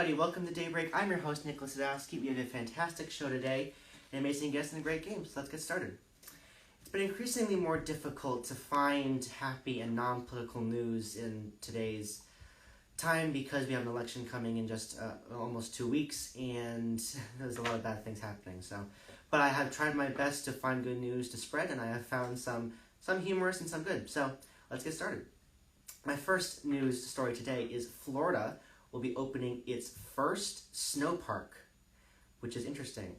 everybody, welcome to Daybreak. I'm your host, Nicholas Sadowski. We have a fantastic show today, an amazing guest and a great game, so let's get started. It's been increasingly more difficult to find happy and non-political news in today's time because we have an election coming in just almost 2 weeks, and there's a lot of bad things happening. But I have tried my best to find good news to spread, and I have found some humorous and some good. So let's get started. My first news story today is Florida will be opening its first snow park, which is interesting.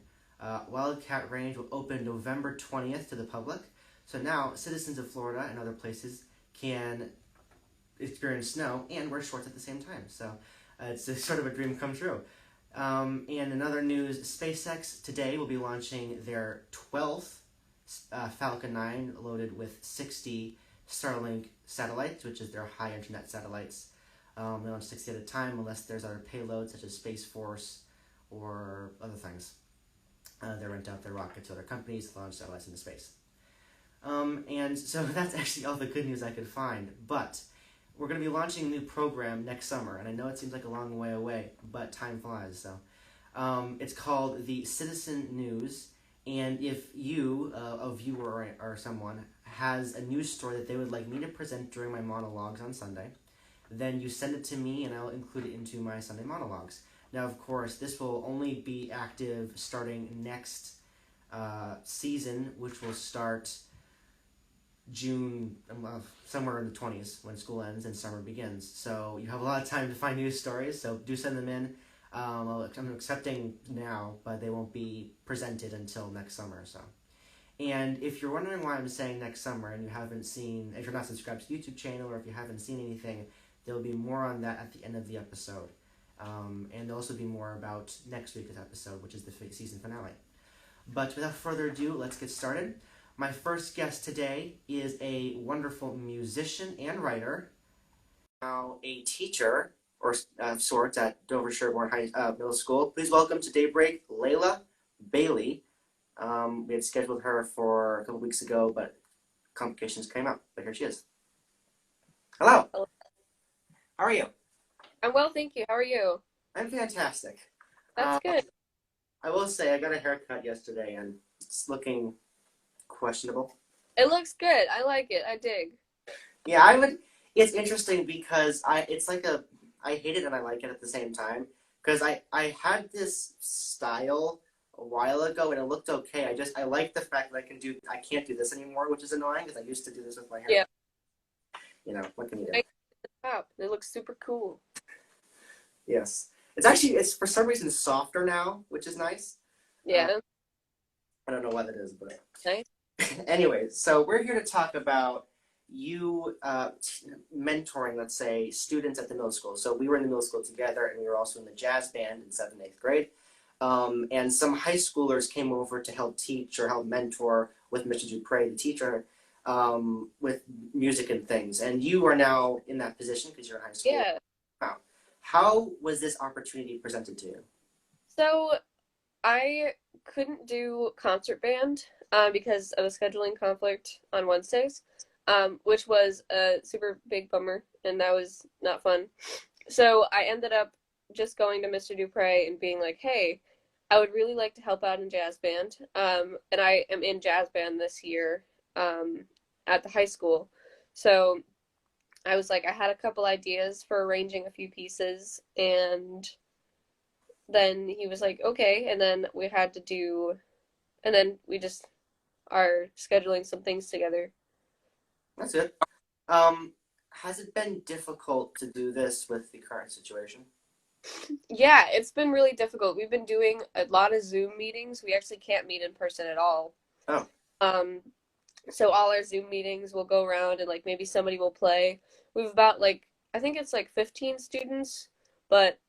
Wildcat Range will open November 20th to the public. So now citizens of Florida and other places can experience snow and wear shorts at the same time. So it's sort of a dream come true. And in other news, SpaceX today will be launching their 12th Falcon 9 loaded with 60 Starlink satellites, which is their high internet satellites. They launch 60 at a time unless there's other payloads such as Space Force or other things. They rent out their rockets to other companies to launch satellites into space. And so that's actually all the good news I could find. But we're going to be launching a new program next summer, and I know it seems like a long way away, but time flies. So it's called the Citizen News, and if you, a viewer or someone, has a news story that they would like me to present during my monologues on Sunday, then you send it to me and I'll include it into my Sunday monologues. Now, of course, this will only be active starting next season, which will start June, somewhere in the 20s when school ends and summer begins. So you have a lot of time to find news stories, so do send them in. I'm accepting now, but they won't be presented until next summer. So, and if you're wondering why I'm saying next summer and you haven't seen, if you're not subscribed to the YouTube channel or if you haven't seen anything, there will be more on that at the end of the episode. And there'll also be more about next week's episode, which is the season finale. But without further ado, let's get started. My first guest today is a wonderful musician and writer, now a teacher or sorts at Dover Sherborne Middle School. Please welcome to Daybreak, Layla Bailey. We had scheduled her for a couple weeks ago, but complications came up. But here she is. Hello. Hello. How are you? I'm well, thank you. How are you? I'm fantastic. That's good. I will say I got a haircut yesterday and it's looking questionable. It looks good. I like it. I dig. Yeah, it's interesting because I hate it and I like it at the same time. Because I had this style a while ago and it looked okay. I like the fact that I can't do this anymore, which is annoying because I used to do this with my hair. Yeah. You know, what can you do? It looks super cool. Yes. It's for some reason softer now, which is nice. Yeah. I don't know why that is, but Nice. Anyways, so we're here to talk about you mentoring, let's say, students at the middle school. So we were in the middle school together, and we were also in the jazz band in 7th and 8th grade. And some high schoolers came over to help teach or help mentor with Mr. Dupre, the teacher, with music and things. And you are now in that position because you're in high school. Yeah. Wow. How was this opportunity presented to you? So I couldn't do concert band because of a scheduling conflict on Wednesdays, which was a super big bummer, and that was not fun. So I ended up just going to Mr. Dupre and being like, hey, I would really like to help out in jazz band. And I am in jazz band this year at the high school. So I was like, I had a couple ideas for arranging a few pieces, and then he was like, okay, and then we just are scheduling some things together. That's good. Has it been difficult to do this with the current situation? Yeah, it's been really difficult. We've been doing a lot of Zoom meetings. We actually can't meet in person at all. Oh. So all our Zoom meetings will go around and like maybe somebody will play. We've about I think it's 15 students, but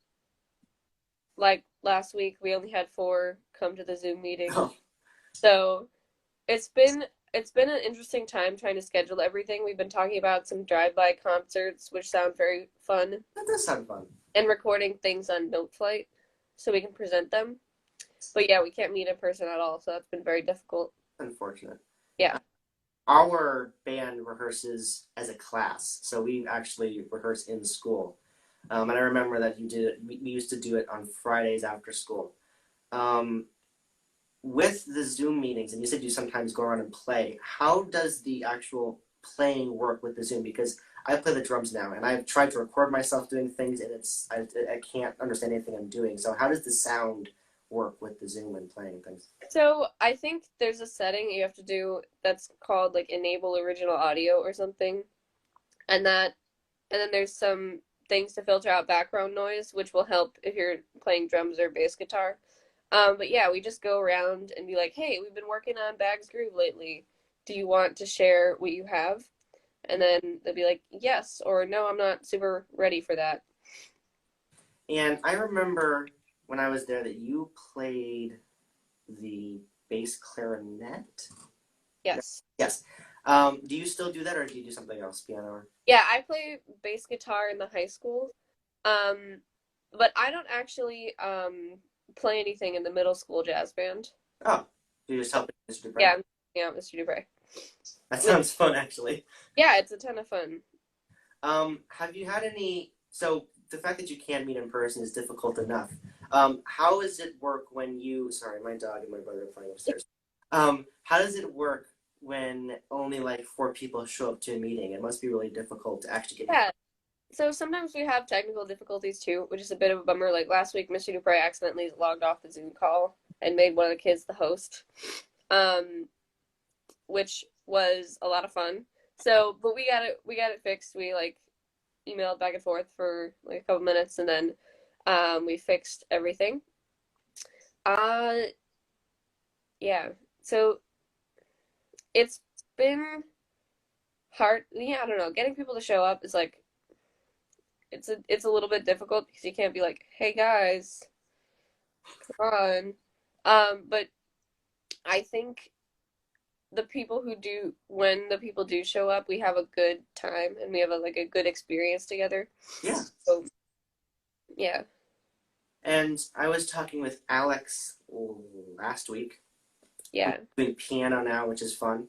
like last week we only had 4 come to the Zoom meeting. Oh. So it's been an interesting time trying to schedule everything. We've been talking about some drive-by concerts, which sound very fun. That does sound fun. And recording things on NoteFlight so we can present them. But yeah, we can't meet in person at all, so that's been very difficult. Unfortunate. Yeah. Our band rehearses as a class, so we actually rehearse in school. And I remember that you did it. We used to do it on Fridays after school. Um, with the Zoom meetings, and you said you sometimes go around and play. How does the actual playing work with the Zoom? Because I play the drums now, and I've tried to record myself doing things, and I can't understand anything I'm doing. So how does the sound work with the Zoom and playing things? So I think there's a setting you have to do that's called like enable original audio or something, and that and then there's some things to filter out background noise, which will help if you're playing drums or bass guitar. But yeah, we just go around and be like, hey, we've been working on Bags Groove lately. Do you want to share what you have? And then they'll be like, yes, or no, I'm not super ready for that. And I remember when I was there that you played the bass clarinet. Yes. Yes. Do you still do that, or do you do something else, piano? Or... Yeah, I play bass guitar in the high school. Um, but I don't actually play anything in the middle school jazz band. Oh, you just help Mr. Dupre? Yeah, yeah, Mr. Dupre. That sounds fun, actually. Yeah, it's a ton of fun. Have you had any? So the fact that you can't meet in person is difficult enough. How does it work when you? Sorry, my dog and my brother are playing upstairs. How does it work when only like 4 people show up to a meeting? It must be really difficult to actually get. Yeah. So sometimes we have technical difficulties too, which is a bit of a bummer. Like last week, Mr. Dupre accidentally logged off the Zoom call and made one of the kids the host, which was a lot of fun. So, but we got it fixed. We like emailed back and forth for like a couple minutes, and then we fixed everything. Uh, yeah. So it's been hard. Yeah, I don't know. Getting people to show up is like it's a little bit difficult because you can't be like, "Hey guys, come on." But I think when the people do show up, we have a good time and we have a good experience together. Yeah. So yeah. And I was talking with Alex last week. Yeah. We're doing piano now, which is fun.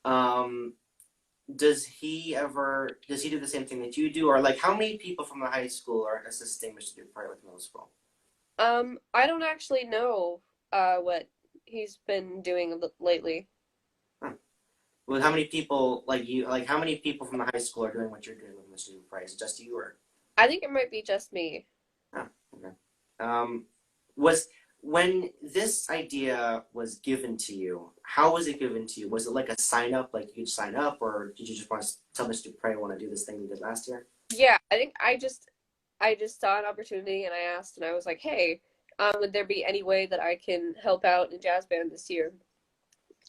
Um, does he do the same thing that you do, or like how many people from the high school are assisting Mr. Dupre with middle school? I don't actually know what he's been doing lately. Huh. Well, how many people how many people from the high school are doing what you're doing with Mr. Dupre? Is it just you, or? I think it might be just me. Oh, okay. Was when this idea was given to you, how was it given to you? Was it like a sign up, like you could sign up, or did you just want to tell Mr. Dupre I want to do this thing we did last year? Yeah, I think I just saw an opportunity and I asked and I was like, "Hey, would there be any way that I can help out in jazz band this year?"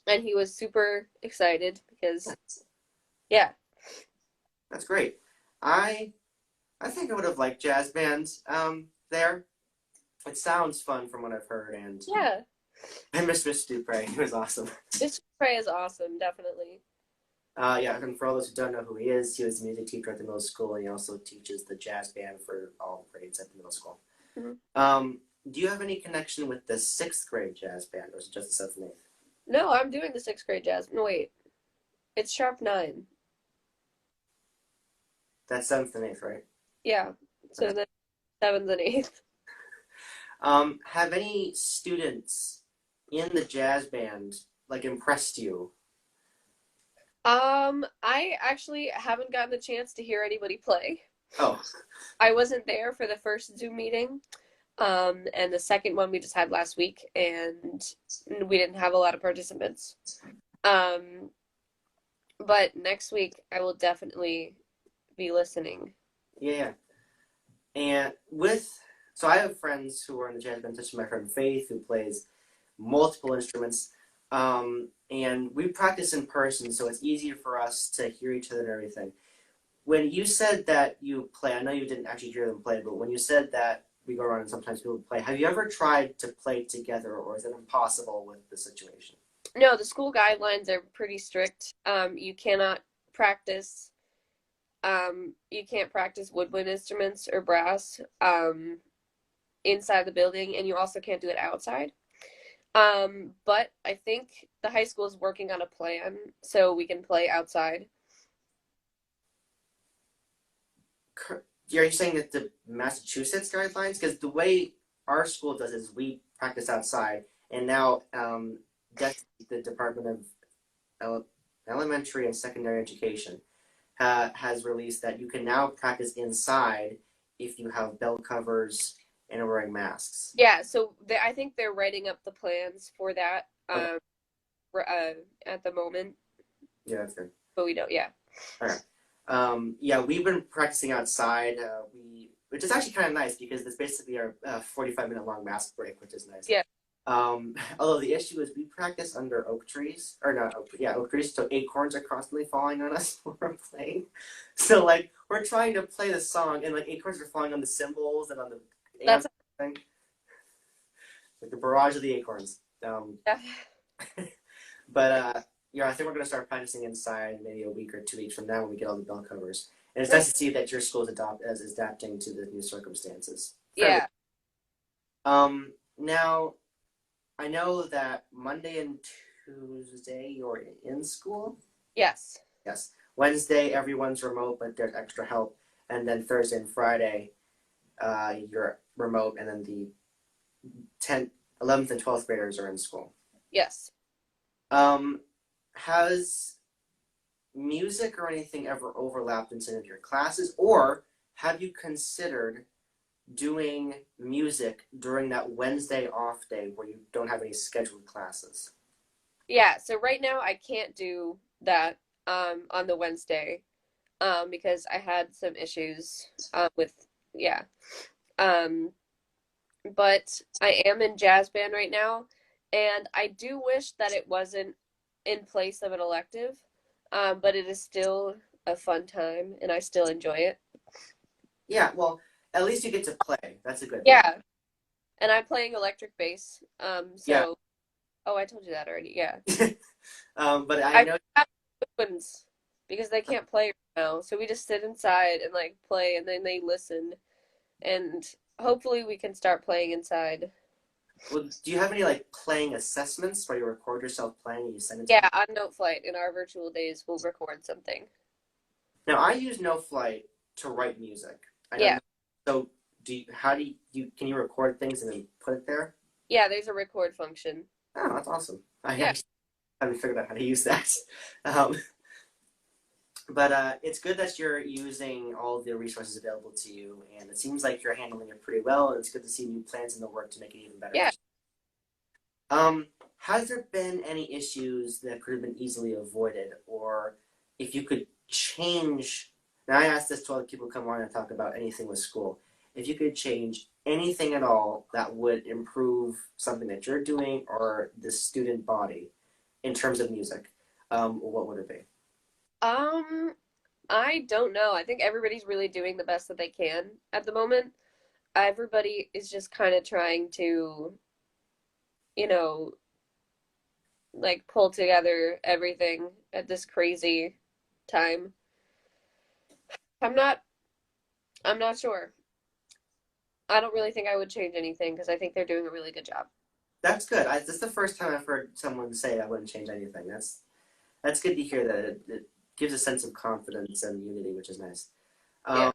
And he was super excited because yeah. That's great. I I think I would have liked jazz bands there. It sounds fun from what I've heard, and Yeah. I miss Mr. Dupre. He was awesome. Mr. Prey is awesome, definitely. Yeah, and for all those who don't know who he was a music teacher at the middle school, and he also teaches the jazz band for all grades at the middle school. Mm-hmm. Do you have any connection with the 6th grade jazz band, or is it just the 7th and 8th? No, I'm doing the 6th grade jazz. No, wait. It's sharp 9. That's 7th and 8th, right? Yeah. So then 7th and 8th. Have any students in the jazz band like impressed you? I actually haven't gotten the chance to hear anybody play. Oh, I wasn't there for the first Zoom meeting. And the second one we just had last week, and we didn't have a lot of participants. But next week I will definitely be listening. yeah. And so I have friends who are in the jazz band, such as my friend Faith, who plays multiple instruments. And we practice in person, so it's easier for us to hear each other and everything. When you said that you play, I know you didn't actually hear them play, but when you said that we go around and sometimes people play, have you ever tried to play together, or is it impossible with the situation? No, the school guidelines are pretty strict. You cannot practice. You can't practice woodwind instruments or brass inside the building, and you also can't do it outside. But I think the high school is working on a plan so we can play outside. Are you saying that the Massachusetts guidelines? Because the way our school does is we practice outside, and now that's the Department of Elementary and Secondary Education has released that you can now practice inside if you have belt covers and are wearing masks. Yeah, so I think they're writing up the plans for that Okay. at the moment, Yeah, that's good. but we don't. Yeah. Okay. Yeah, we've been practicing outside. Which is actually kind of nice because it's basically our 45-minute long mask break, which is nice. Yeah. Although the issue is we practice under oak trees, or not oak, yeah, oak trees, so acorns are constantly falling on us when we're playing. So like we're trying to play the song, and like acorns are falling on the cymbals and on the amp thing, like the barrage of the acorns. Yeah. But yeah, I think we're gonna start practicing inside maybe a week or 2 weeks from now when we get all the bell covers. And it's nice to see that your school is adapting to the new circumstances. Yeah. Now I know that Monday and Tuesday you're in school. Yes. Yes. Wednesday everyone's remote, but there's extra help, and then Thursday and Friday, you're remote, and then the 10th, 11th, and 12th graders are in school. Yes. Has music or anything ever overlapped in some of your classes, or have you considered doing music during that Wednesday off day where you don't have any scheduled classes? Yeah, so right now I can't do that on the Wednesday because I had some issues with yeah. But I am in jazz band right now, and I do wish that it wasn't in place of an elective, but it is still a fun time, and I still enjoy it. Yeah, well, at least you get to play. That's a good thing. Yeah, and I'm playing electric bass. Yeah. Oh, I told you that already. Yeah. But I know twins because they can't play right now, so we just sit inside and like play, and then they listen, and hopefully we can start playing inside. Well, do you have any like playing assessments where you record yourself playing and you send it to Yeah, on Noteflight in our virtual days, we'll record something. Now I use Noteflight to write music. Yeah. So can you record things and then put it there? Yeah, there's a record function. Oh, that's awesome. I Yeah. actually haven't figured out how to use that. But it's good that you're using all the resources available to you, and it seems like you're handling it pretty well, and it's good to see new plans in the work to make it even better. Yeah. Has there been any issues that could have been easily avoided, or if you could change? Now I ask this to all the people who come on and talk about anything with school. If you could change anything at all that would improve something that you're doing or the student body in terms of music, what would it be? I don't know. I think everybody's really doing the best that they can at the moment. Everybody is just kind of trying to, you know, like pull together everything at this crazy time. I'm not sure. I don't really think I would change anything because I think they're doing a really good job. That's good. This is the first time I've heard someone say I wouldn't change anything. That's good to hear that it gives a sense of confidence and unity, which is nice. Yeah.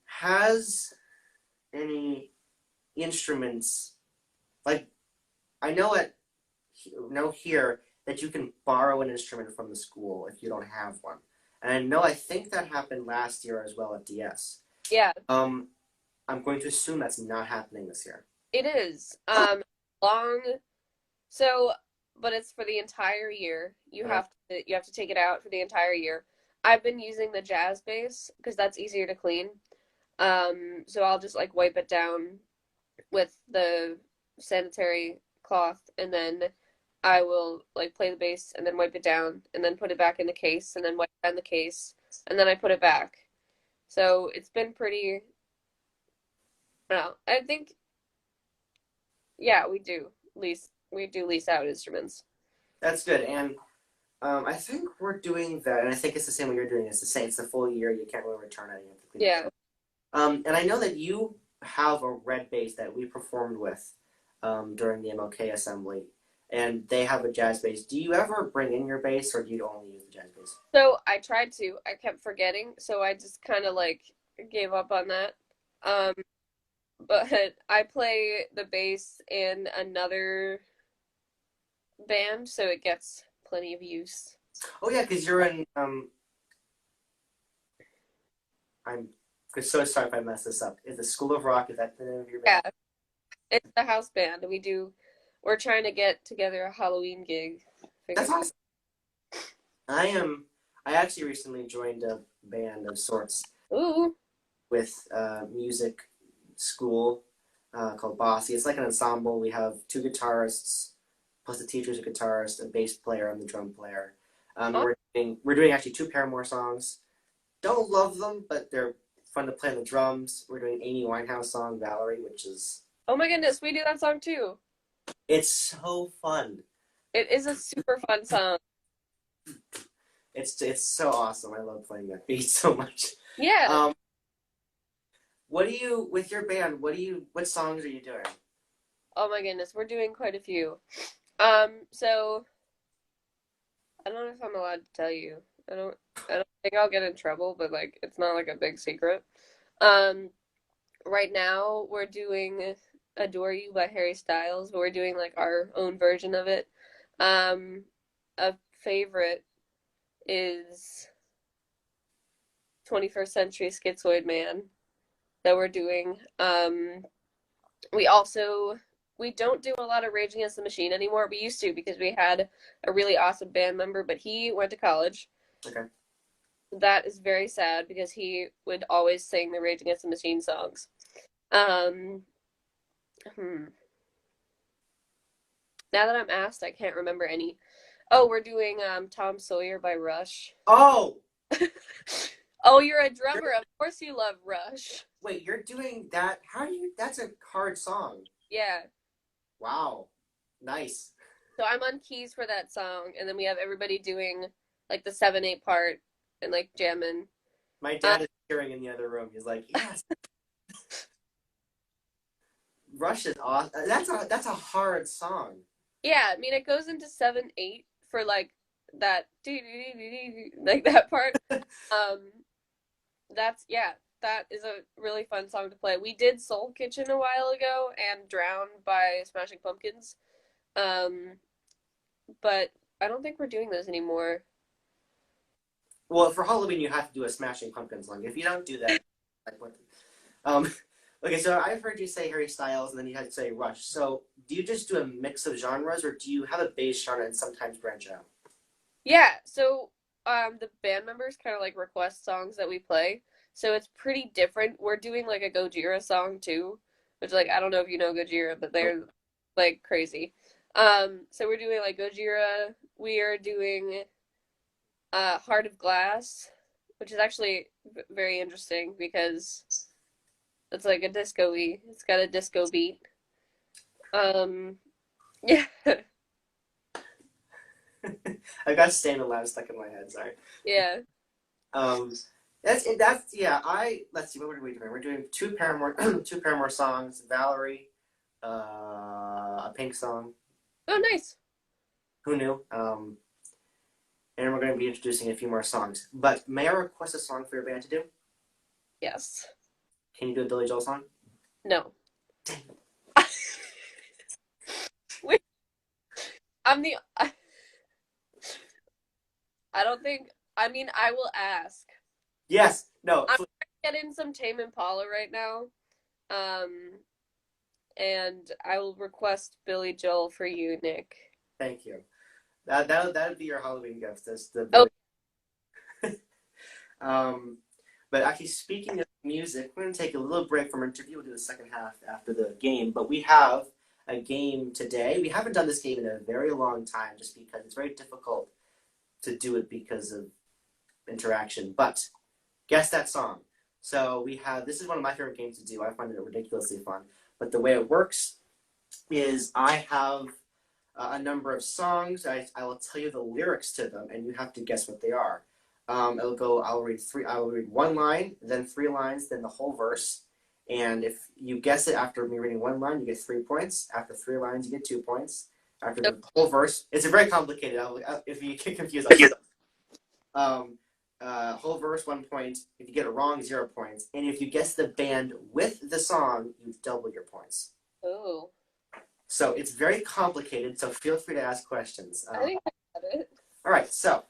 Has any instruments, like I know here that you can borrow an instrument from the school if you don't have one. And I think that happened last year as well at DS. Yeah. I'm going to assume that's not happening this year. It is. But it's for the entire year. You have to take it out for the entire year. I've been using the jazz bass because that's easier to clean. So I'll just like wipe it down with the sanitary cloth, and then I will like play the bass and then wipe it down and then put it back in the case and then wipe down the case and then I put it back. So it's been pretty. Well, I think, yeah, we do lease out instruments. That's good, and I think we're doing that, and I think it's the same way you're doing it. It's the same. It's the full year. You can't really return it. You have to clean it. And I know that you have a red bass that we performed with during the MLK assembly, and they have a jazz bass. Do you ever bring in your bass, or do you only use the jazz bass? So I tried to. I kept forgetting, so I just kind of like gave up on that. Um, but I play the bass in another band, so it gets plenty of use. Oh yeah, because you're in I'm so sorry if I mess this up. Is the School of Rock, is that the name of your Yeah, band? it's the house band. We're trying to get together a Halloween gig. That's Figured. awesome. I actually recently joined a band of sorts Ooh. with music school called Bossy. It's like an ensemble. We have two guitarists, plus the teacher's a guitarist, a bass player, and the drum player. Oh, We're doing actually two Paramore songs. Don't love them, but they're fun to play on the drums. We're doing Amy Winehouse song Valerie, which is oh my goodness, we do that song too. it's so fun. It is a super fun song. It's so awesome. I love playing that beat so much. Yeah. What do you with your band? What songs are you doing? Oh my goodness, we're doing quite a few. So I don't know if I'm allowed to tell you. I don't think I'll get in trouble, but like it's not like a big secret. Um, right now we're doing Adore You by Harry Styles, but we're doing like our own version of it. Um, a favorite is 21st Century Schizoid Man that we're doing. We also we don't do a lot of Rage Against the Machine anymore. We used to because we had a really awesome band member, but he went to college. Okay. That is very sad because he would always sing the Rage Against the Machine songs. Um, hmm. Now that I'm asked, I can't remember any. Oh, we're doing Tom Sawyer by Rush. Oh, Oh, you're a you're, drummer. Of course you love Rush. wait, you're doing that? How do you? That's a hard song. Yeah. Wow, nice. So I'm on keys for that song, and then we have everybody doing like the 7/8 part and like jamming. My Um, dad is cheering in the other room. He's like, yes, Rush is awesome. That's a hard song. yeah, I mean it goes into 7/8 for like that like that part. Um, that's yeah, that is a really fun song to play. We did Soul Kitchen a while ago and Drown by Smashing Pumpkins. Um, but I don't think we're doing those anymore. Well, for Halloween, you have to do a Smashing Pumpkins song. If you don't do that, like what? Um, okay, so I've heard you say Harry Styles, and then you had to say Rush. So, do you just do a mix of genres, or do you have a base genre and sometimes branch out? Yeah, so the band members kind of like request songs that we play. So it's pretty different. We're doing like a Gojira song too, which like I don't know if you know Gojira, but Oh, they're like crazy. So we're doing like Gojira. We are doing Heart of Glass, which is actually very interesting because it's like a disco-y. It's got a disco beat. Um, yeah. I got "Staying Alive" stuck in my head. Sorry. Yeah. Um, that's yeah. Let's see. What are we doing? We're doing two Paramore two Paramore songs. Valerie, a Pink song. Oh, nice. Who knew? And we're going to be introducing a few more songs. But may I request a song for your band to do? Yes. Can you do a Billy Joel song? No. Wait, I'm the. I don't think. I mean, I will ask. Yes. No. I'm trying to get in some Tame Impala right now. And I will request Billy Joel for you, Nick. Thank you. That'd be your Halloween gift. This the Oh, Billy. Um, but actually, speaking of music, we're going to take a little break from our interview. We'll do the second half after the game. But we have a game today. We haven't done this game in a very long time, just because it's very difficult to do it because of interaction. But guess that song. So we have. This is one of my favorite games to do. I find it ridiculously fun. But the way it works is I have a number of songs. I will tell you the lyrics to them, and you have to guess what they are. It'll go. I will read one line, then three lines, then the whole verse. And if you guess it after me reading one line, you get 3 points. After three lines, you get 2 points. After the whole verse, it's a very complicated. If you get confused, I'll um, Whole verse, 1 point. If you get it wrong, 0 points. And if you guess the band with the song, you double your points. Ooh. So it's very complicated, so feel free to ask questions. I think I got it. All right, so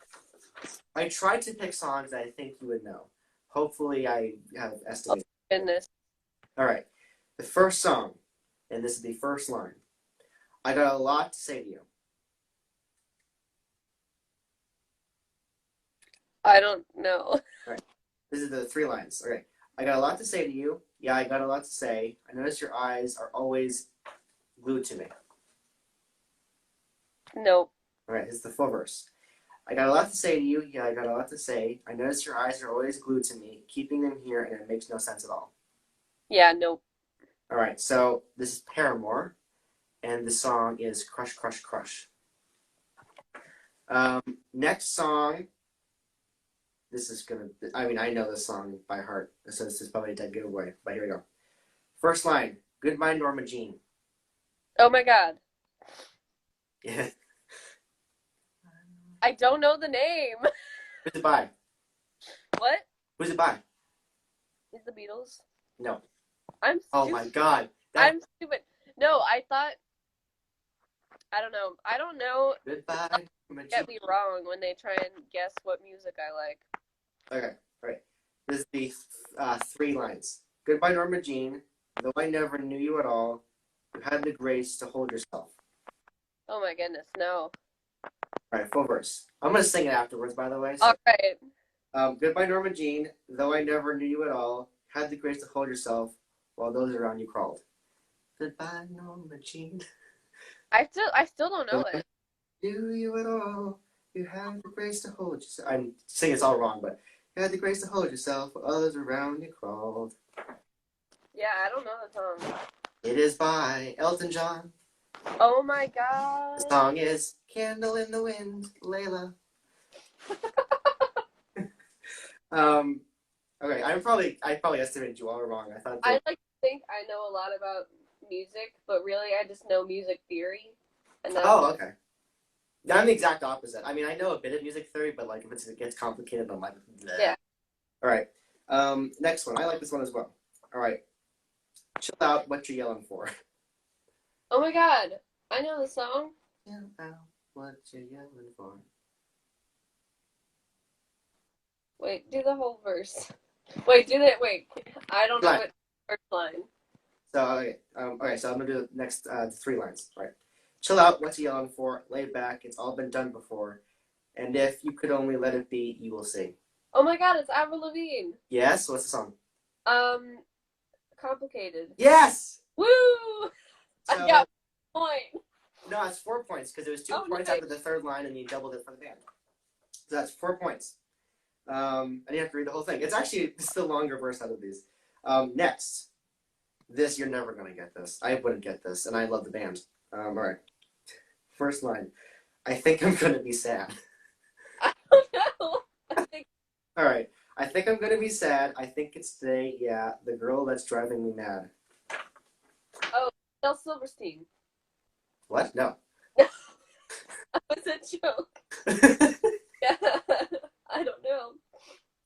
I tried to pick songs that I think you would know. Hopefully I have estimated. Oh, goodness. All right, the first song, and this is the first line. I got a lot to say to you. I don't know. All right, this is the 3 lines. Okay, I got a lot to say to you. Yeah, I got a lot to say. I notice your eyes are always glued to me. Nope. All right, this is the full verse. I got a lot to say to you. Yeah, I got a lot to say. I notice your eyes are always glued to me, keeping them here, and it makes no sense at all. Yeah, nope. All right, so this is Paramore, and the song is Crush, Crush, Crush. Next song, this is going to, I mean, I know this song by heart, so this is probably a dead giveaway, but here we go. First line, Goodbye, Norma Jean. Oh my god. Yeah. I don't know the name. Who's it by? What? Who's it by? Is the Beatles? No. I'm stupid. Oh my god. I'm stupid. No, I thought. I don't know. I don't know. Goodbye, Norma Jean. Get me wrong when they try and guess what music I like. Okay, all right. This is the 3 lines. Goodbye, Norma Jean. Though I never knew you at all, you had the grace to hold yourself. Oh my goodness, no. All right, full verse. I'm going to sing it afterwards, by the way. So. All right. Goodbye, Norma Jean. Though I never knew you at all, had the grace to hold yourself while those around you crawled. Goodbye, Norma Jean. I still don't know it. Knew you at all. You had the grace to hold yourself. I'm saying it's all wrong, but you had the grace to hold yourself while others around you crawled. Yeah, I don't know the song. It is by Elton John. Oh my god. The song is Candle in the Wind, Layla. Okay, I probably estimated you all wrong. I thought I like to think I know a lot about music, but really I just know music theory. And that's okay. I'm the exact opposite. I mean, I know a bit of music theory, but like if it gets complicated, I'm like, bleh. Yeah. All right. Next one. I like this one as well. All right. Chill out. What you yelling for? Oh my god. I know the song. Chill out. What you yelling for? Wait, do the whole verse. Wait. I don't know what first line. So okay. So I'm gonna do the next 3 lines. All right. Chill out. What you yelling for? Lay back. It's all been done before. And if you could only let it be, you will see. Oh my god, it's Avril Lavigne. Yes. What's the song? Complicated. Yes. Woo! So, I got 1 point. No, it's 4 points because it was 2 points nice. after the 3rd line, and you doubled it for the band. So that's 4 points. I didn't have to read the whole thing. It's actually the longer verse out of these. Next, this you're never gonna get this. I wouldn't get this, and I love the band. All right. First line. I think I'm gonna be sad. I don't know. All right. I think I'm gonna be sad. I think it's today. Yeah, the girl that's driving me mad. Oh, Del Silverstein. What? No. That was a joke. Yeah. I don't know.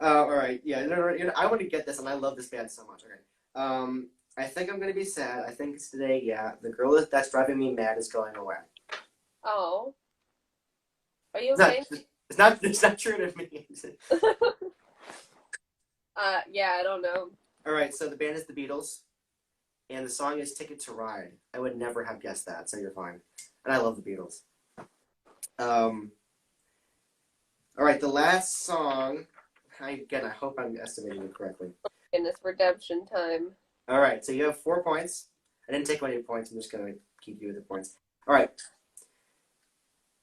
All right. Yeah. No, I want to get this, and I love this band so much. Okay. I think I'm gonna be sad. I think it's today. Yeah, the girl that's driving me mad is going away. Oh. Are you okay? It's not true to me. Yeah, I don't know. All right. So the band is the Beatles, and the song is "Ticket to Ride." I would never have guessed that, so you're fine. And I love the Beatles. All right. The last song. I hope I'm estimating it correctly. In this redemption time. All right, so you have 4 points. I didn't take any points. I'm just going to keep you with the points. All right.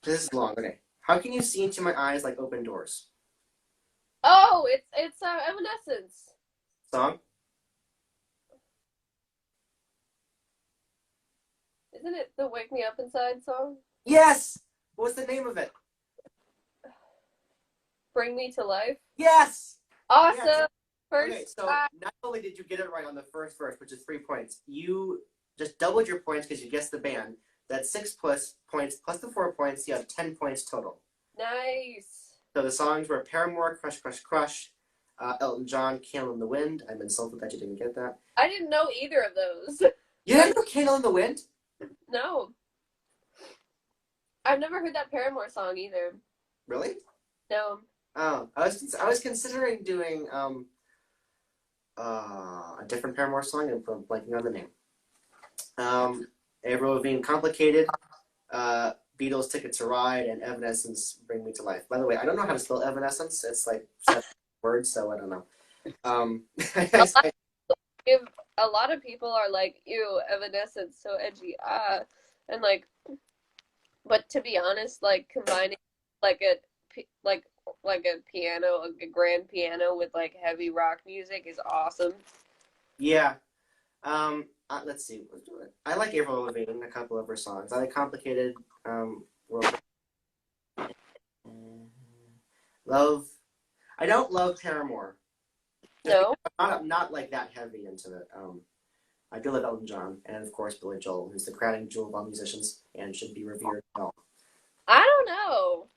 This is long. Okay. How can you see into my eyes like open doors? Oh, it's Evanescence. Song? Isn't it the Wake Me Up Inside song? Yes! What's the name of it? Bring Me to Life? Yes! Awesome! Yes. First Okay, so not only did you get it right on the first verse, which is 3 points, you just doubled your points because you guessed the band. That's 6 plus points plus the 4 points. You have 10 points total. Nice. So the songs were Paramore, Crush, Crush, Crush, Elton John, Candle in the Wind. I'm insulted that you didn't get that. I didn't know either of those. You didn't know Candle in the Wind? No. I've never heard that Paramore song either. Really? No. Oh, I was considering doing a different Paramore song, and I'm blanking on the name. Avril Lavigne, Complicated, Beatles, Ticket to Ride, and Evanescence, Bring Me to Life. By the way, I don't know how to spell Evanescence. It's like 7 words, so I don't know. A lot of people are like, ew, Evanescence, so edgy. And like, but to be honest, like combining like a piano, a grand piano with like heavy rock music is awesome. Yeah. Let's see. I like Avril Lavigne in a couple of her songs. I like Complicated. Love. I don't love Paramore. No. I'm not like that heavy into it. I do love Elton John, and of course Billy Joel, who's the crowning jewel of all musicians and should be revered. Well, I don't know.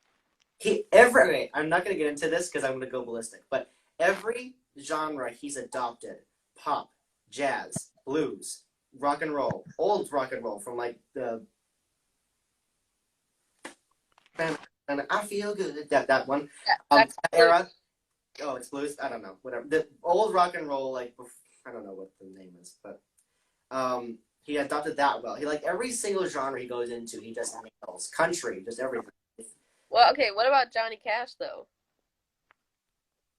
I'm not going to get into this because I'm going to go ballistic, but every genre he's adopted, pop, jazz, blues, rock and roll, old rock and roll from like the and I feel good, that one, that era. Oh, it's blues. I don't know. Whatever. The old rock and roll, like I don't know what the name is, but he adopted that well. He like every single genre he goes into, he just nails. Country, just everything. Well, okay. What about Johnny Cash though?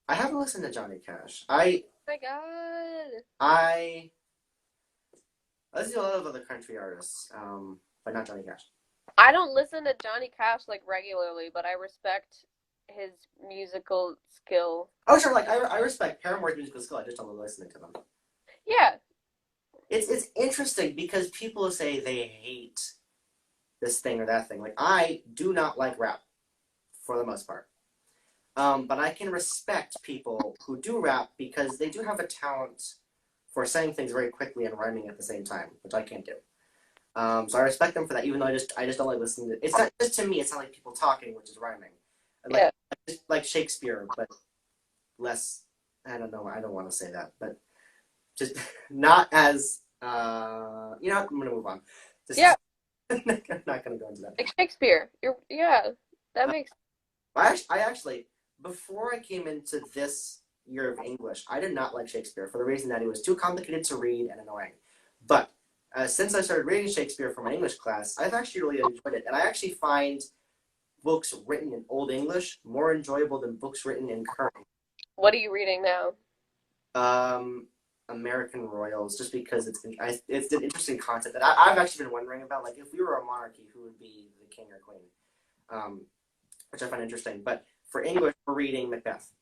I haven't listened to Johnny Cash. Oh my God. I listen to a lot of other country artists, but not Johnny Cash. I don't listen to Johnny Cash like regularly, but I respect his musical skill. Oh, sure. Like I respect Paramore's musical skill. I just don't like listening to them. Yeah. It's interesting because people say they hate this thing or that thing. Like I do not like rap for the most part. But I can respect people who do rap because they do have a talent for saying things very quickly and rhyming at the same time, which I can't do. So I respect them for that, even though I just don't like listening to it. It's not just to me. It's not like people talking, which is rhyming. Like, just like Shakespeare, but less. I don't know. I don't want to say that, but just not as. I'm gonna move on. I'm not gonna go into that. Like Shakespeare. That makes. I actually, before I came into this year of English, I did not like Shakespeare for the reason that it was too complicated to read and annoying. But since I started reading Shakespeare for my English class, I've actually really enjoyed it. And I actually find books written in Old English more enjoyable than books written in current. What are you reading now? American Royals, just because it's an interesting concept that I've actually been wondering about. Like, if we were a monarchy, who would be the king or queen? Which I find interesting. But for English, we're reading Macbeth.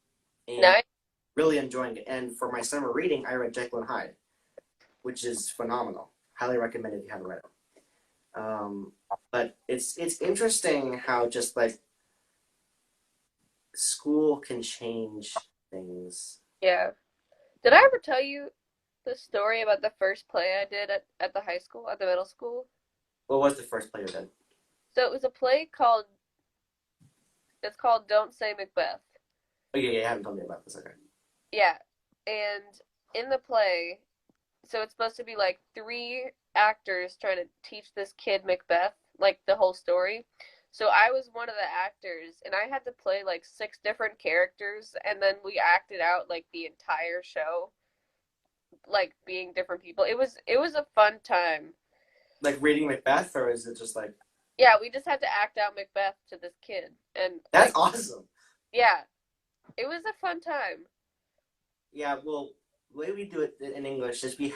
And Nice. Really enjoying it. And for my summer reading, I read Jekyll and Hyde, which is phenomenal. Highly recommend if you haven't read it. But it's interesting how just like school can change things. Yeah. Did I ever tell you the story about the first play I did at the high school, at the middle school? What was the first play you did? So it was a play called Don't Say Macbeth. Oh, yeah, you haven't told me about this. Okay. Yeah. And in the play, so it's supposed to be like 3 actors trying to teach this kid Macbeth, like the whole story. So I was one of the actors, and I had to play like 6 different characters, and then we acted out like the entire show, like being different people. It was a fun time. Like reading Macbeth, or is it just like? Yeah, we just had to act out Macbeth to this kid, and that's awesome. Yeah, it was a fun time. Yeah, well, the way we do it in English is the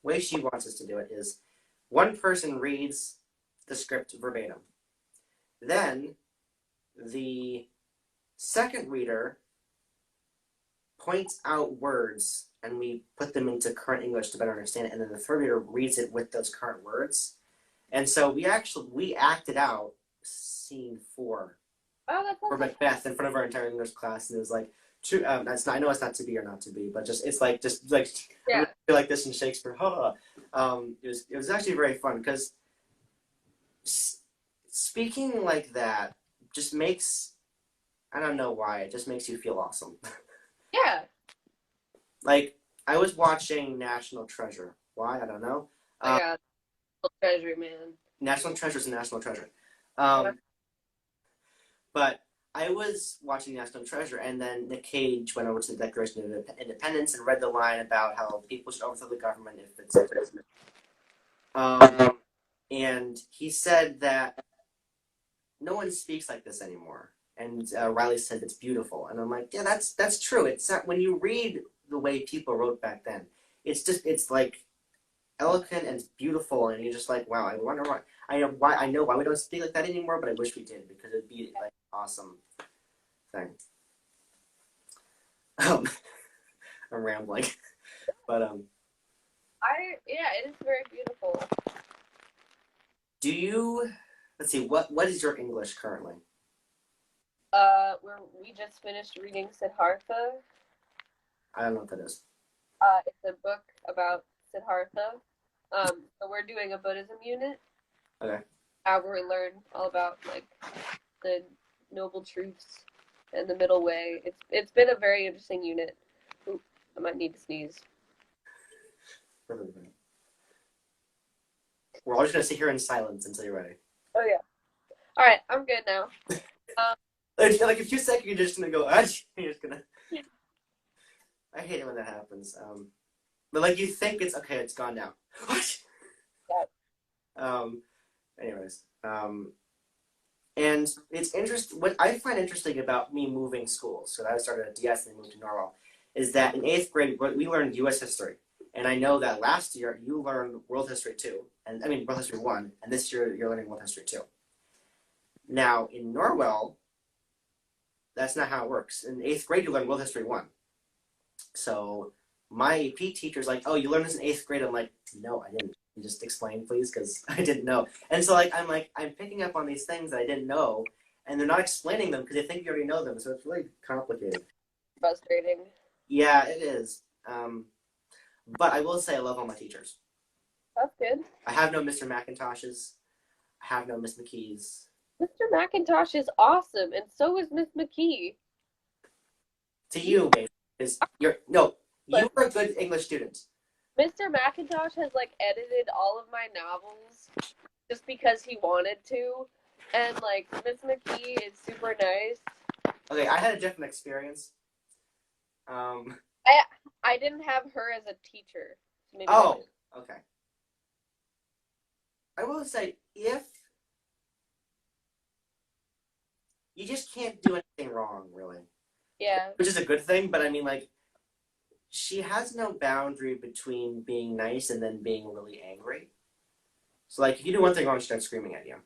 way she wants us to do it is one person reads the script verbatim. Then the second reader points out words and we put them into current English to better understand it. And then the third reader reads it with those current words. And so we acted out scene 4 for Macbeth in front of our entire English class. And it was like, I know it's not to be or not to be, but just like yeah. Feel like this in Shakespeare. It was actually very fun because speaking like that just makes I don't know why. It just makes you feel awesome. Yeah. Like, I was watching National Treasure. Why? I don't know. Oh my God. Treasure, man. National Treasure is a national treasure. Yeah. But I was watching National Treasure, and then Nick Cage went over to the Declaration of Independence and read the line about how people should overthrow the government if it's and he said that no one speaks like this anymore. And Riley said it's beautiful, and I'm like, yeah, that's true. It's not, when you read the way people wrote back then, it's like eloquent and it's beautiful, and you're just like, wow, I wonder why. I know why we don't speak like that anymore, but I wish we did because it'd be like an awesome thing. I'm rambling, but Yeah, it is very beautiful. do you? Let's see. What is your English currently? We just finished reading Siddhartha. I don't know what that is. It's a book about Siddhartha. So we're doing a Buddhism unit. Okay. Where we learn all about like the noble truths and the middle way. It's been a very interesting unit. Ooh, I might need to sneeze. We're all just gonna sit here in silence until you're ready. Oh yeah. All right, I'm good now. Like a few seconds, you're just gonna go. You're just gonna. I hate it when that happens. But like you think it's okay, it's gone now. Yeah. Anyways, and it's interesting. What I find interesting about me moving schools, so I started at DS and then moved to Norwell, is that in 8th grade we learned U.S. history, and I know that last year you learned World History 2, and I mean World History 1, and this year you're learning World History 2. Now in Norwell, that's not how it works. In 8th grade you learn World History 1. So my AP teacher's like, "Oh, you learned this in 8th grade." I'm like, "No, I didn't. You just explain, please, because I didn't know." And so I'm picking up on these things that I didn't know, and they're not explaining them because they think you already know them. So it's really complicated. Frustrating. Yeah, it is. But I will say I love all my teachers. That's good. I have no Mr. McIntoshes. I have no Miss McKees. Mr. McIntosh is awesome, and so is Miss McKee. To you, maybe, because you were a good English student. Mr. McIntosh has like edited all of my novels just because he wanted to, and like Miss McKee is super nice. Okay, I had a different experience. I didn't have her as a teacher. Maybe okay. I will say, if you just can't do anything wrong, really. Yeah. Which is a good thing, but I mean, like, she has no boundary between being nice and then being really angry. So, like, if you do one thing wrong, she starts screaming at you.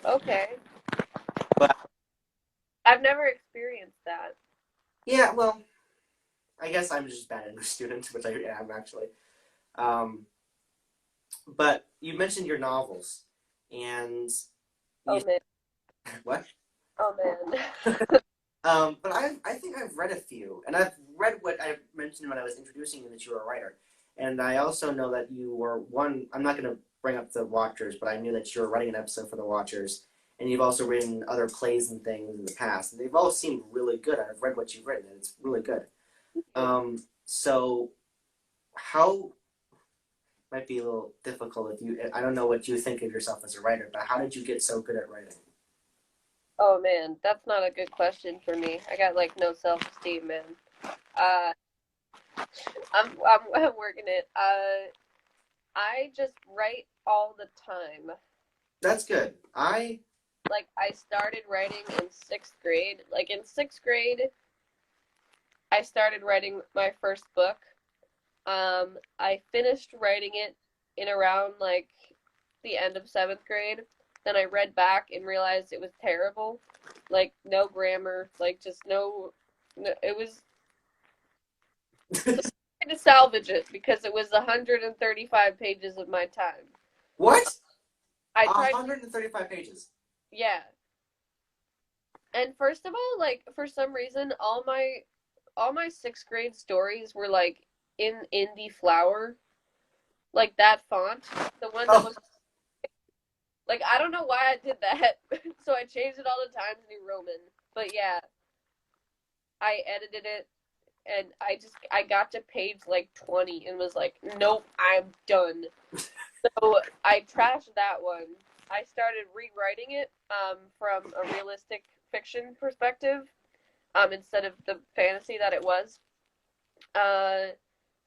Okay. But I've never experienced that. Yeah, well, I guess I'm just a bad English student, which I am actually. But you mentioned your novels, and Oh man. What? Oh man. But I think I've read a few, and I've read what I mentioned when I was introducing you that you were a writer, and I also know that you were one. I'm not going to bring up the Watchers, but I knew that you were writing an episode for the Watchers, and you've also written other plays and things in the past, and they've all seemed really good. I've read what you've written, and it's really good. So how might be a little difficult if you. I don't know what you think of yourself as a writer, but how did you get so good at writing? Oh man, that's not a good question for me. I got like no self-esteem, man. I'm working it. I just write all the time. That's good. I started writing in 6th grade. Like in 6th grade, I started writing my first book. I finished writing it in around like the end of 7th grade. Then I read back and realized it was terrible. Like no grammar, like just no it was just trying to salvage it because it was 135 pages of my time. What? I tried 135 pages. Yeah. And first of all, like for some reason all my 6th grade stories were like in indie flower. Like that font, the one that was Like, I don't know why I did that. So I changed it all the Times New Roman. But yeah, I edited it and I got to page like 20 and was like, nope, I'm done. So I trashed that one. I started rewriting it from a realistic fiction perspective instead of the fantasy that it was. So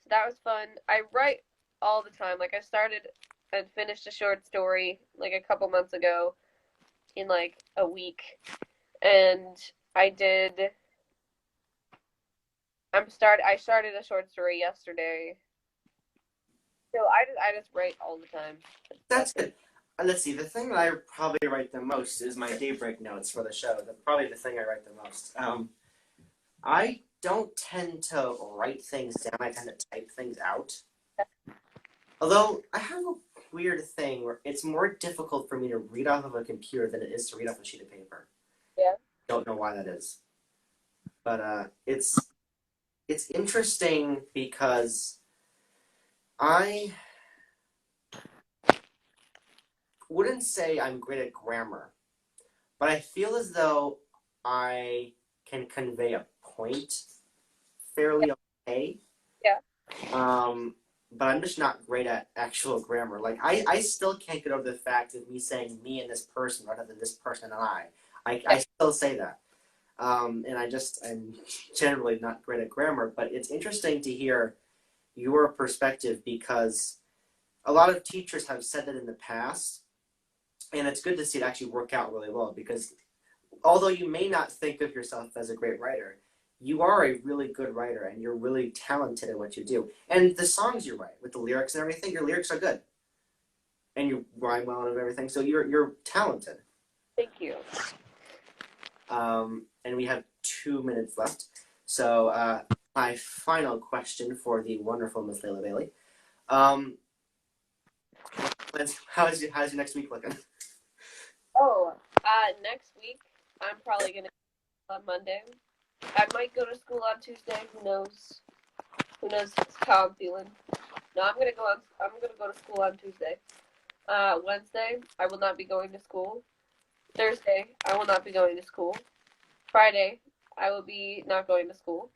that was fun. I write all the time. Like I started and finished a short story like a couple months ago in like a week, and I did. I started a short story yesterday. So I just write all the time. That's good. Let's see. The thing that I probably write the most is my Daybreak notes for the show. That's probably the thing I write the most. I don't tend to write things down. I tend to type things out. Although I have a weird thing where it's more difficult for me to read off of a computer than it is to read off a sheet of paper. Yeah. Don't know why that is, but it's interesting because I wouldn't say I'm great at grammar, but I feel as though I can convey a point fairly okay. Yeah. But I'm just not great at actual grammar. Like I still can't get over the fact of me saying me and this person rather than this person and I. I still say that. And I'm generally not great at grammar, but it's interesting to hear your perspective because a lot of teachers have said that in the past, and it's good to see it actually work out really well because although you may not think of yourself as a great writer, you are a really good writer and you're really talented at what you do. And the songs you write with the lyrics and everything, your lyrics are good. And you rhyme well and everything, so you're talented. Thank you. And we have 2 minutes left. So my final question for the wonderful Miss Layla Bailey. How's your next week looking? Oh, next week I'm probably gonna on Monday. I might go to school on Tuesday. Who knows? Who knows how I'm feeling? No, I'm gonna go to school on Tuesday. Wednesday I will not be going to school. Thursday I will not be going to school. Friday I will be not going to school.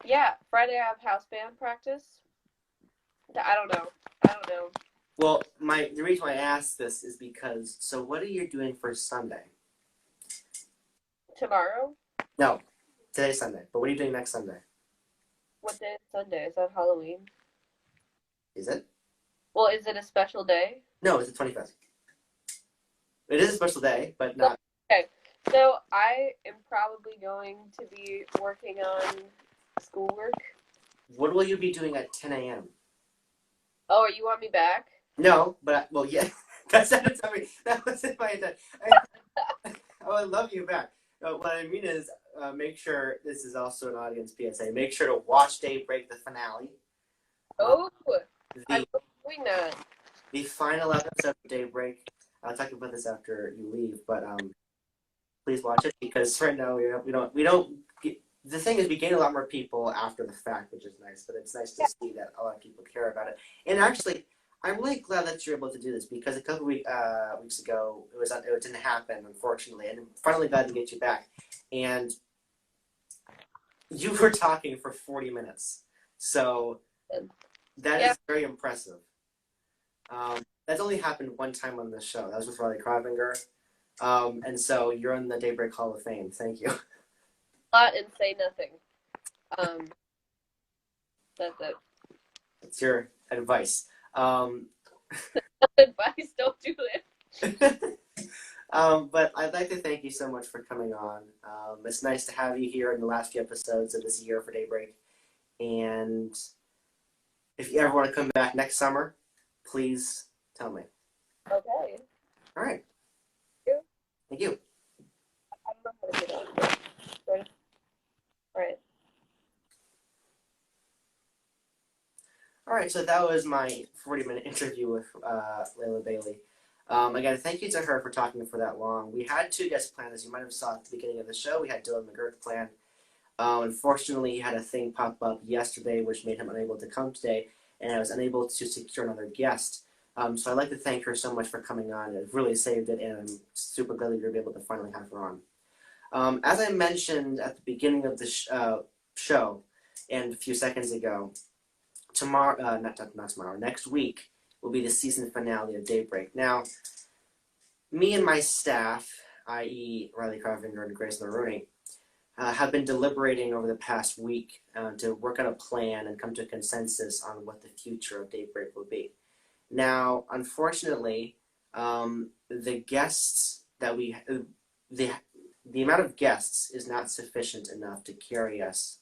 Yeah, Friday I have house band practice. I don't know. Well, the reason why I asked this is because, so what are you doing for Sunday? Tomorrow? No, today's Sunday. But what are you doing next Sunday? What day is Sunday? Is that Halloween? Is it? Well, is it a special day? No, it's the 25th. It is a special day, but not. Okay, so I am probably going to be working on schoolwork. What will you be doing at 10 a.m.? Oh, you want me back? No, but well, yeah. That was in my intent. I would love you back. What I mean is, make sure this is also an audience PSA. Make sure to watch Daybreak, the finale. Oh, I'm doing that. The final episode of Daybreak. I'll talk about this after you leave, but please watch it because right now we don't. The thing is, we gain a lot more people after the fact, which is nice. But it's nice to see that a lot of people care about it. And actually, I'm really glad that you're able to do this because a couple weeks ago it didn't happen, unfortunately. And I'm finally glad to get you back. And you were talking for 40 minutes, so that is very impressive. That's only happened one time on this show. That was with Riley Krovinger. And so you're in the Daybreak Hall of Fame. Thank you. And say nothing. That's it. It's your advice. Advice, don't do it. But I'd like to thank you so much for coming on. It's nice to have you here in the last few episodes of this year for Daybreak. And if you ever want to come back next summer, please tell me. Okay. All right. Thank you. I don't know how to do that. All right. All right, so that was my 40-minute interview with Layla Bailey. Again, thank you to her for talking for that long. We had 2 guests planned, as you might have saw at the beginning of the show. We had Dylan McGurk planned. Unfortunately, he had a thing pop up yesterday, which made him unable to come today, and I was unable to secure another guest. So I'd like to thank her so much for coming on. It really saved it, and I'm super glad that you're able to finally have her on. As I mentioned at the beginning of the show and a few seconds ago, tomorrow, not tomorrow, next week will be the season finale of Daybreak. Now, me and my staff, i.e. Riley Carpenter and Grace Maroney, have been deliberating over the past week to work on a plan and come to a consensus on what the future of Daybreak will be. Now, unfortunately, the guests that the amount of guests is not sufficient enough to carry us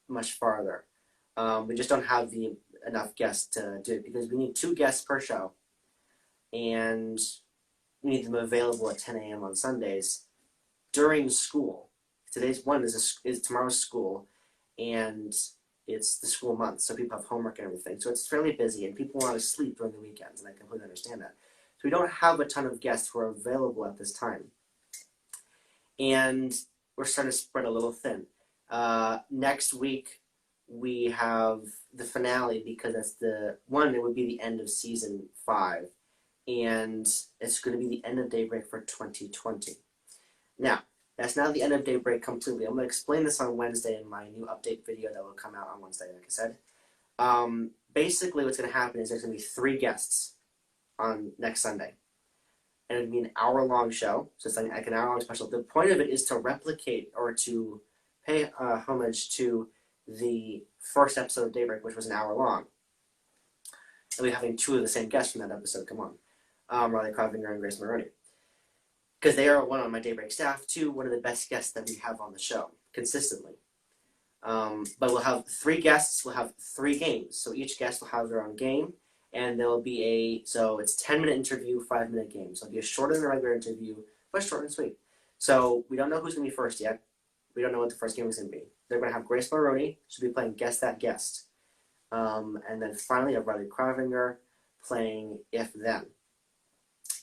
much farther. We just don't have enough guests to do it because we need 2 guests per show, and we need them available at 10 a.m. on Sundays during school. Today's one is tomorrow's school, and it's the school month, so people have homework and everything. So it's fairly busy, and people want to sleep during the weekends, and I completely understand that. So we don't have a ton of guests who are available at this time. And we're starting to spread a little thin. Next week, we have the finale because that's it would be the end of season 5. And it's going to be the end of Daybreak for 2020. Now, that's not the end of Daybreak completely. I'm going to explain this on Wednesday in my new update video that will come out on Wednesday, like I said. Basically, what's going to happen is there's going to be 3 guests on next Sunday. And it would be an hour-long show, so it's like an hour-long special. The point of it is to replicate or to pay homage to the first episode of Daybreak, which was an hour long. And we're having 2 of the same guests from that episode come on, Riley Carpenter and Grace Maroney. Because they are, 1, on my Daybreak staff, 2, one of the best guests that we have on the show, consistently. But we'll have 3 guests, we'll have 3 games. So each guest will have their own game, and there'll be so it's 10-minute interview, 5-minute game. So it'll be a shorter than a regular interview, but short and sweet. So we don't know who's going to be first yet. We don't know what the first game is going to be. They're going to have Grace Maroney. She'll be playing Guess That Guest. And then finally, have Riley Carpenter playing If Then.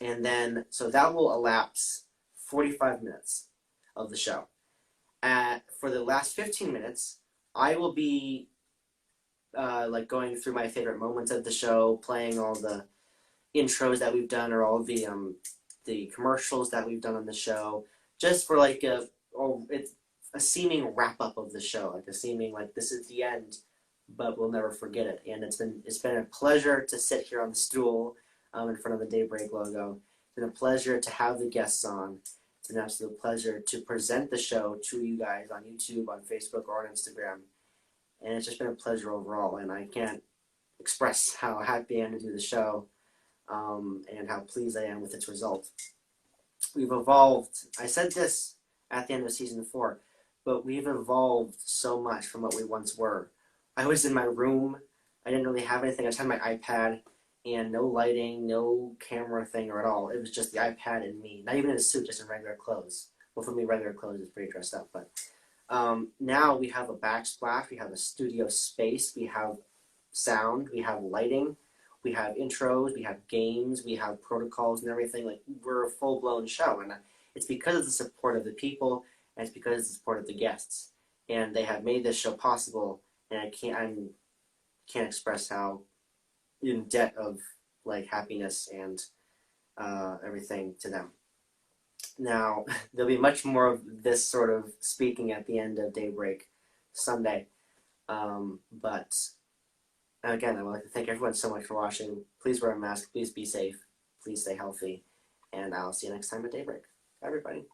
And then, so that will elapse 45 minutes of the show. For the last 15 minutes, I will be going through my favorite moments of the show, playing all the intros that we've done or all the commercials that we've done on the show, just for it's a seeming wrap up of the show, like a seeming this is the end, but we'll never forget it. And it's been a pleasure to sit here on the stool in front of the Daybreak logo. It's been a pleasure to have the guests on. It's an absolute pleasure to present the show to you guys on YouTube, on Facebook, or on Instagram. And it's just been a pleasure overall, and I can't express how happy I am to do the show and how pleased I am with its result. We've evolved. I said this at the end of season 4, but we've evolved so much from what we once were. I was in my room. I didn't really have anything. I just had my iPad and no lighting, no camera thing or at all. It was just the iPad and me. Not even in a suit, just in regular clothes. Well, for me, regular clothes is pretty dressed up, but now we have a backsplash, we have a studio space, we have sound, we have lighting, we have intros, we have games, we have protocols and everything. We're a full-blown show, and it's because of the support of the people, and it's because of the support of the guests. And they have made this show possible, and I can't express how in debt of happiness and everything to them. Now, there'll be much more of this sort of speaking at the end of Daybreak Sunday. But again, I would like to thank everyone so much for watching. Please wear a mask. Please be safe. Please stay healthy. And I'll see you next time at Daybreak. Bye, everybody.